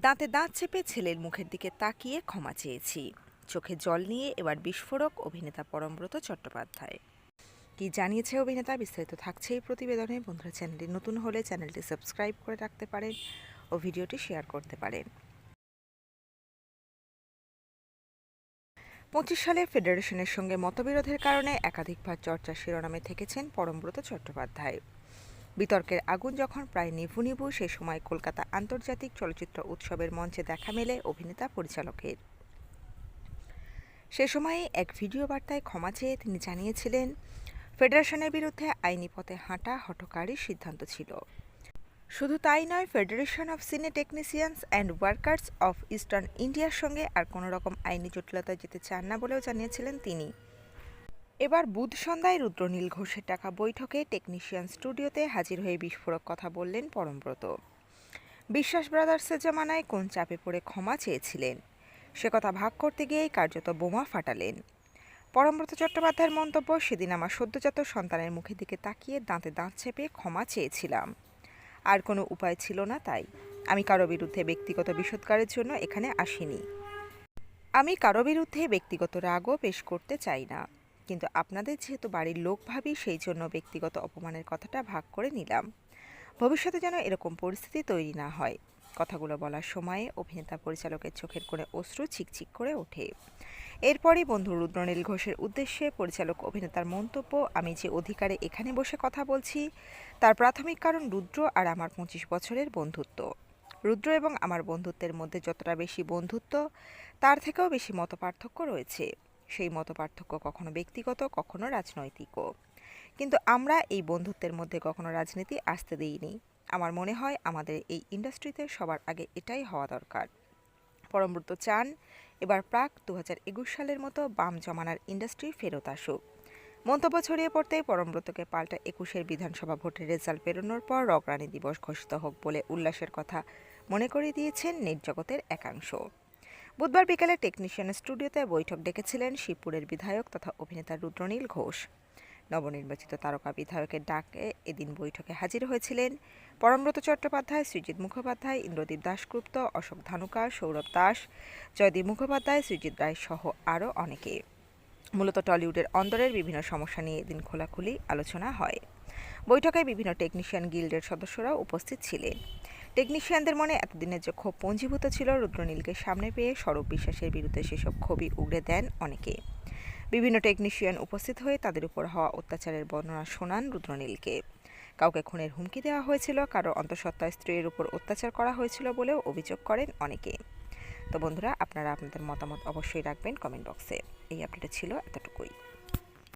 দাঁতে দাঁত চেপে ছেলের মুখের দিকে তাকিয়ে ক্ষমা চেয়েছি, চোখে জল নিয়ে এবার বিস্ফোরক অভিনেতা পরমব্রত চট্টোপাধ্যায়। কি জানিয়েছে অভিনেতা, বিস্তারিত থাকছে এই প্রতিবেদনে। বন্ধুরা, চ্যানেলটি নতুন হলে চ্যানেলটি সাবস্ক্রাইব করে রাখতে পারেন ও ভিডিওটি শেয়ার করতে পারেন। 25 সালে ফেডারেশনের সঙ্গে মতবিরোধের কারণে একাধিকবার চর্চার শিরোনামে থেকেছেন পরমব্রত চট্টোপাধ্যায়। বিতর্কের আগুন যখন প্রায় নিভু নিভু, সে সময় কলকাতা আন্তর্জাতিক চলচ্চিত্র উৎসবের মঞ্চে দেখা মেলে অভিনেতা পরিচালকের। সে সময়ে এক ভিডিও বার্তায় ক্ষমা চেয়ে তিনি জানিয়েছিলেন, ফেডারেশনের বিরুদ্ধে আইনি পথে হাঁটা হঠকারী সিদ্ধান্ত ছিল। শুধু তাই নয়, ফেডারেশন অফ সিনে technicians and workers of eastern ইন্ডিয়ার সঙ্গে আর কোনো রকম আইনি জটিলতায় যেতে চান না বলেও জানিয়েছিলেন তিনি। এবার বুধ সন্ধ্যায় রুদ্রনীল ঘোষের ডাকা বৈঠকে টেকনিশিয়ান স্টুডিওতে হাজির হয়ে বিস্ফোরক কথা বললেন পরমব্রত। বিশ্বাস ব্রাদার্সের জমানায় কোন চাপে পড়ে ক্ষমা চেয়েছিলেন, সে কথা ভাগ করতে গিয়েই কার্যত বোমা ফাটালেন। পরমব্রত চট্টোপাধ্যায়ের মন্তব্য, সেদিন আমার সদ্যজাত সন্তানের মুখের দিকে তাকিয়ে দাঁতে দাঁত চেপে ক্ষমা চেয়েছিলাম, আর কোনো উপায় ছিল না। তাই আমি কারো বিরুদ্ধে ব্যক্তিগত বিষোদ্গারের জন্য এখানে আসিনি। আমি কারো বিরুদ্ধে ব্যক্তিগত রাগও পেশ করতে চাই না, কিন্তু আপনাদের যেহেতু বাড়ির লোক ভাবি, সেই জন্য ব্যক্তিগত অপমানের কথাটা ভাগ করে নিলাম। ভবিষ্যতে যেন এরকম পরিস্থিতি তৈরি না হয়। কথাগুলো বলার সময়ে অভিনেতা পরিচালকের চোখের কোণে অশ্রু চিকচিক করে ওঠে। এরপরই বন্ধু রুদ্রনীল ঘোষের উদ্দেশ্যে পরিচালক অভিনেতার মন্তব্য, আমি যে অধিকারে এখানে বসে কথা বলছি তার প্রাথমিক কারণ রুদ্র আর আমার 25 বছরের বন্ধুত্ব। রুদ্র এবং আমার বন্ধুত্বের মধ্যে যতটা বেশি বন্ধুত্ব, তার থেকেও বেশি মতপার্থক্য রয়েছে। সেই মতপার্থক্য কখনো ব্যক্তিগত, কখনো রাজনৈতিকও, কিন্তু আমরা এই বন্ধুত্বের মধ্যে কখনো রাজনীতি আসতে দিইনি। আমার মনে হয় আমাদের এই ইন্ডাস্ট্রিতে সবার আগে এটাই হওয়া দরকার। পরমব্রত চান এবার প্রাক 2021 সালের মতো বাম জমানার ইন্ডাস্ট্রি ফেরত আসুক। মন্তব্য ছড়িয়ে পড়তেই পরমব্রতকে পাল্টা 21-এর বিধানসভা ভোটের রেজাল্ট বেরোনোর পর রগরানি দিবস ঘোষিত হোক বলে উল্লাসের কথা মনে করিয়ে দিয়েছেন নেট জগতের একাংশ। বুধবার বিকেলে টেকনিশিয়ান স্টুডিওতে বৈঠক ডেকেছিলেন শিবপুরের বিধায়ক তথা অভিনেতা রুদ্রনীল ঘোষ। নবনির্বাচিত তারকা বিধায়কের ডাকে এদিন বৈঠকে হাজির হয়েছিলেন পরমব্রত চট্টোপাধ্যায়, সৃজিত মুখোপাধ্যায়, ইন্দ্রদীপ দাশগুপ্ত, অশোক ধানুকা, সৌরভ দাস, জয়দীপ মুখোপাধ্যায়, সৃজিত রায় সহ আরও অনেকে। মূলত টলিউডের অন্দরের বিভিন্ন সমস্যা নিয়ে এদিন খোলাখুলি আলোচনা হয়। বৈঠকে বিভিন্ন টেকনিশিয়ান গিল্ডের সদস্যরাও উপস্থিত ছিলেন। টেকনিশিয়ানদের মনে এতদিনের যে ক্ষোভ পঞ্জীভূত ছিল, রুদ্রনীলকে সামনে পেয়ে স্বরূপ বিশ্বাসের বিরুদ্ধে সেসব ক্ষোভই উগড়ে দেন অনেকে। বিভিন্ন টেকনিশিয়ান উপস্থিত হয়ে তাদের উপর হওয়া অত্যাচারের বর্ণনা শোনান রুদ্রনীলকে। কাউকে খুনের হুমকি দেওয়া হয়েছিল, কারো অন্তঃসত্ত্বা স্ত্রীর উপর অত্যাচার করা হয়েছিল বলেও অভিযোগ করেন অনেকে। তো বন্ধুরা, আপনারা আপনাদের মতামত অবশ্যই রাখবেন কমেন্ট বক্সে। এই আপডেট ছিল এতটুকুই।